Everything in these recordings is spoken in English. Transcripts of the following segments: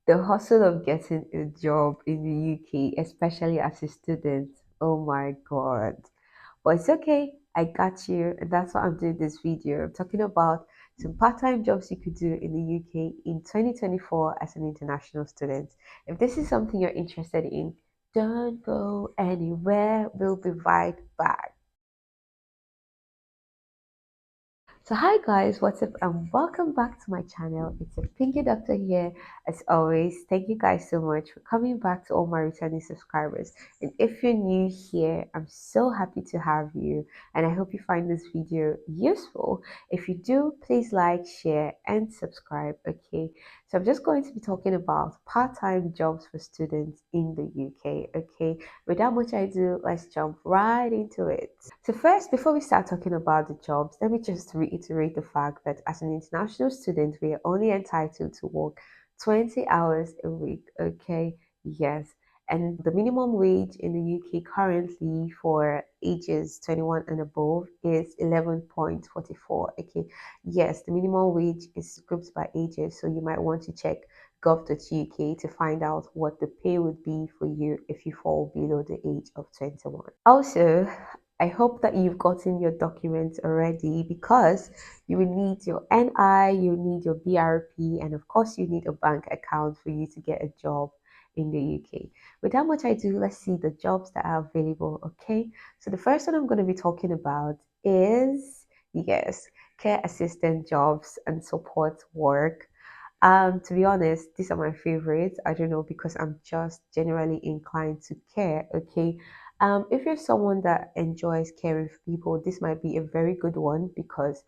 The hustle of getting a job in the UK, especially as a student. Oh my God. But it's okay. I got you. And that's why I'm doing this video. I'm talking about some part-time jobs you could do in the UK in 2024 as an international student. If this is something you're interested in, don't go anywhere. We'll be right back. So hi guys, what's up and welcome back to my channel. It's a Pinky Doctor here. As always, thank you guys so much for coming back to all my returning subscribers. And if you're new here, I'm so happy to have you and I hope you find this video useful. If you do, please like, share and subscribe, okay? So I'm just going to be talking about part-time jobs for students in the UK, okay? Without much ado, let's jump right into it. So first, before we start talking about the jobs, let me just reiterate the fact that as an international student, we are only entitled to work 20 hours a week, okay? Yes. And the minimum wage in the UK currently for ages 21 and above is 11.44, okay? Yes, the minimum wage is grouped by ages, so you might want to check gov.uk to find out what the pay would be for you if you fall below the age of 21. Also, I hope that you've gotten your documents already because you will need your NI, you need your BRP, and of course, you need a bank account for you to get a job in the UK. Without much ado, let's see the jobs that are available. Okay, so the first one I'm going to be talking about is yes, care assistant jobs and support work. To be honest, these are my favorites. I don't know because I'm just generally inclined to care. Okay. If you're someone that enjoys caring for people, this might be a very good one because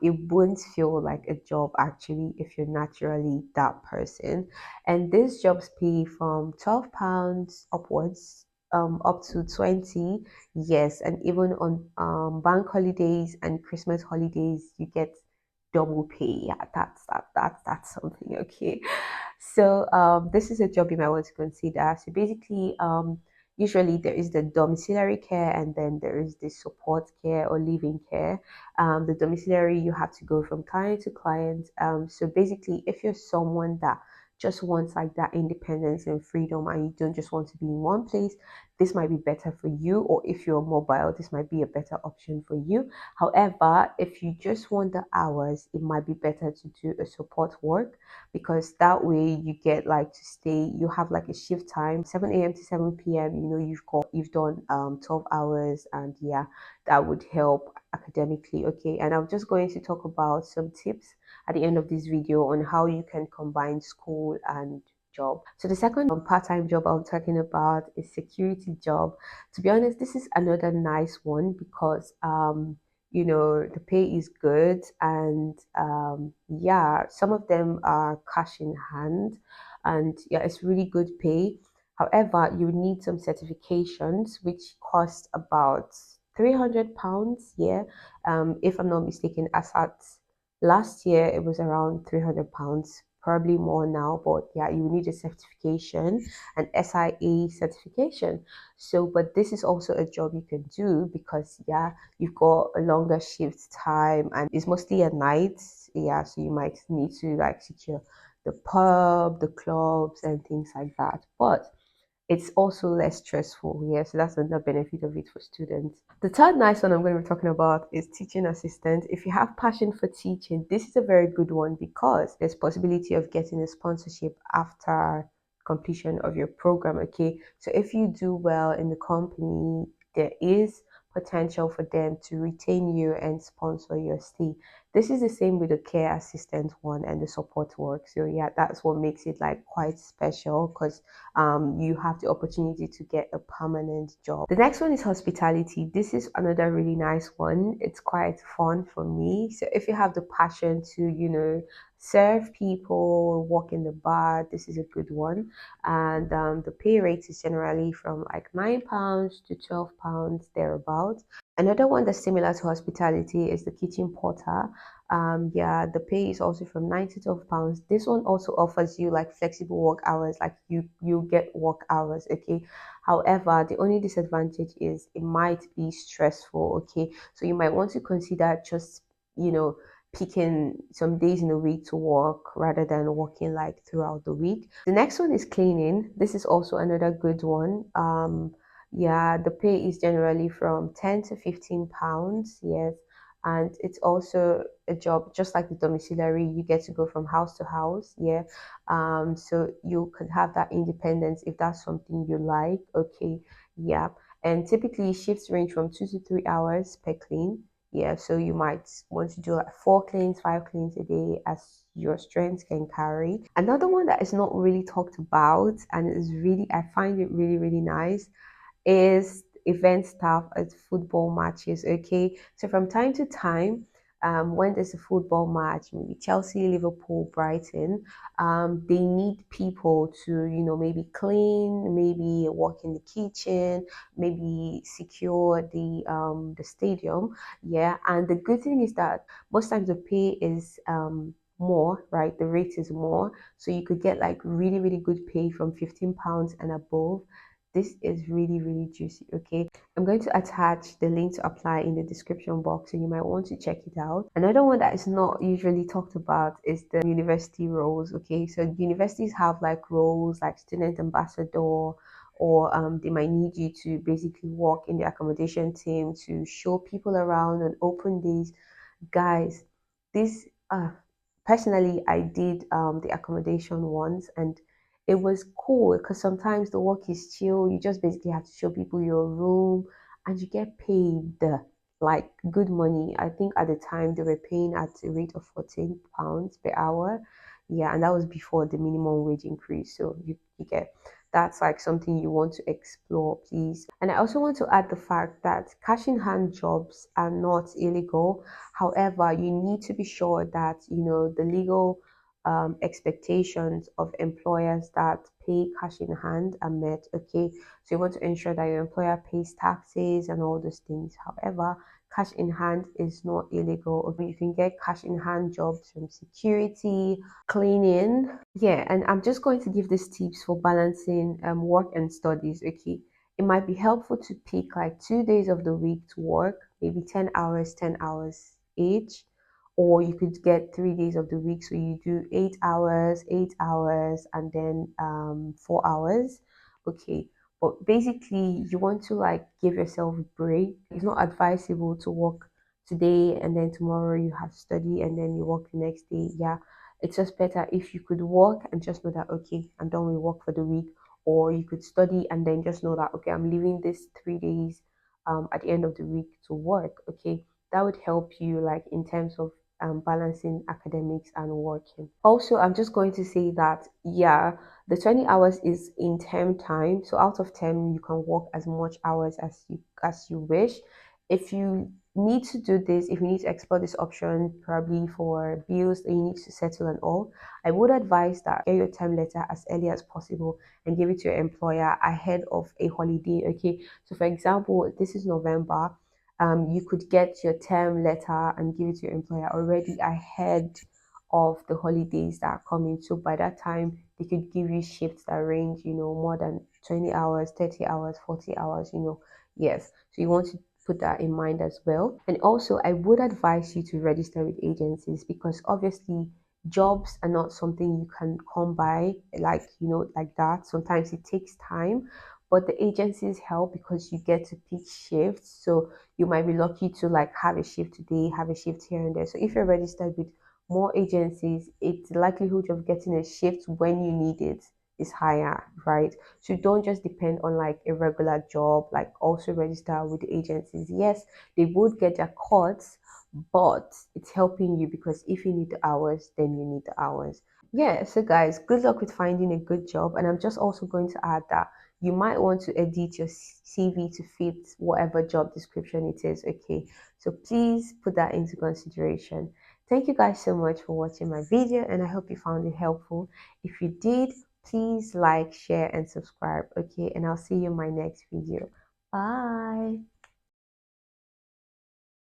it won't feel like a job actually if you're naturally that person. And these jobs pay from £12 upwards, up to 20. Yes, and even on bank holidays and Christmas holidays, you get double pay. Yeah, that's something. Okay. So this is a job you might want to consider. So basically, usually there is the domiciliary care and then there is the support care or living care. The domiciliary, you have to go from client to client. So basically, if you're someone that just wants like that independence and freedom and you don't just want to be in one place, this might be better for you. Or if you're mobile, this might be a better option for you. However, if you just want the hours, it might be better to do a support work because that way you get like to stay, you have like a shift time, 7 a.m. to 7 p.m. You know, you've done 12 hours and yeah, that would help academically. Okay, and I'm just going to talk about some tips at the end of this video on how you can combine school and job. So the second part-time job I'm talking about is security job. To be honest, this is another nice one because you know the pay is good and yeah, some of them are cash in hand and yeah, it's really good pay. However, you need some certifications which cost about £300. Yeah, if I'm not mistaken, as at last year it was around £300, probably more now, but yeah, you need a certification, an SIA certification. So but this is also a job you can do because yeah, you've got a longer shift time and it's mostly at night. Yeah, so you might need to like secure the pub, the clubs and things like that, but it's also less stressful. Yeah, so that's another benefit of it for students. The third nice one I'm going to be talking about is teaching assistant. If you have passion for teaching, this is a very good one because there's possibility of getting a sponsorship after completion of your program. Okay, so if you do well in the company, there is potential for them to retain you and sponsor your stay. This is the same with the care assistant one and the support work. So yeah, that's what makes it like quite special because you have the opportunity to get a permanent job. The next one is hospitality. This is another really nice one. It's quite fun for me. So if you have the passion to, you know, serve people, work in the bar, this is a good one. And the pay rate is generally from like £9 to £12 thereabouts. Another one that's similar to hospitality is the kitchen porter. Yeah, the pay is also from £9 to £12. This one also offers you like flexible work hours, like you get work hours, okay. However, the only disadvantage is it might be stressful, okay. So you might want to consider just, you know, picking some days in a week to work rather than working like throughout the week. The next one is cleaning. This is also another good one. Yeah, the pay is generally from 10 to 15 pounds. Yes. And it's also a job just like the domiciliary. You get to go from house to house. Yeah. So you could have that independence if that's something you like. Okay. Yeah. And typically shifts range from 2 to 3 hours per clean. Yeah, so you might want to do like 4 cleans, 5 cleans a day as your strength can carry. Another one that is not really talked about and is really, I find it really, really nice is event staff at football matches. Okay, so from time to time, when there's a football match, maybe Chelsea, Liverpool, Brighton, they need people to, maybe clean, maybe work in the kitchen, maybe secure the stadium. Yeah, and the good thing is that most times the pay is more, right? The rate is more, so you could get like really, really good pay from 15 pounds and above. This is really, really juicy. Okay, I'm going to attach the link to apply in the description box, so you might want to check it out. Another one that is not usually talked about is the university roles. Okay, so universities have like roles like student ambassador, or they might need you to basically work in the accommodation team to show people around on open days. Guys, this personally, I did the accommodation once, and it was cool because sometimes the work is chill. You just basically have to show people your room, and you get paid like good money. I think at the time they were paying at a rate of 14 pounds per hour. Yeah, and that was before the minimum wage increase. So you get, that's like something you want to explore, please. And I also want to add the fact that cash in hand jobs are not illegal. However, you need to be sure that the legal expectations of employers that pay cash in hand are met. Okay, so you want to ensure that your employer pays taxes and all those things. However, cash in hand is not illegal. Okay, you can get cash in hand jobs from security, cleaning. Yeah, and I'm just going to give these tips for balancing work and studies. Okay, it might be helpful to pick like 2 days of the week to work, maybe 10 hours each, or you could get 3 days of the week, so you do 8 hours, 8 hours, and then 4 hours. Okay, but basically you want to like give yourself a break. It's not advisable to work today and then tomorrow you have study and then you work the next day. Yeah, it's just better if you could work and just know that, okay, I'm done with work for the week, or you could study and then just know that, okay, I'm leaving this 3 days at the end of the week to work. Okay, that would help you like in terms of balancing academics and working. Also, I'm just going to say that, yeah, the 20 hours is in term time. So out of 10, you can work as much hours as you wish. If you need to do this, if you need to explore this option, probably for bills that you need to settle and all, I would advise that get your term letter as early as possible and give it to your employer ahead of a holiday. Okay, so for example, this is November. You could get your term letter and give it to your employer already ahead of the holidays that are coming. So by that time, they could give you shifts that range, more than 20 hours, 30 hours, 40 hours. Yes. So you want to put that in mind as well. And also, I would advise you to register with agencies, because obviously jobs are not something you can come by like that. Sometimes it takes time, but the agencies help because you get to pick shifts. So you might be lucky to like have a shift today, have a shift here and there. So if you're registered with more agencies, it's the likelihood of getting a shift when you need it is higher, right? So don't just depend on like a regular job, like also register with the agencies. Yes, they would get their cuts, but it's helping you, because if you need the hours, then you need the hours. Yeah, so guys, good luck with finding a good job. And I'm just also going to add that you might want to edit your CV to fit whatever job description it is. Okay, so please put that into consideration. Thank you guys so much for watching my video, and I hope you found it helpful. If you did, please like, share, and subscribe. Okay, and I'll see you in my next video. Bye.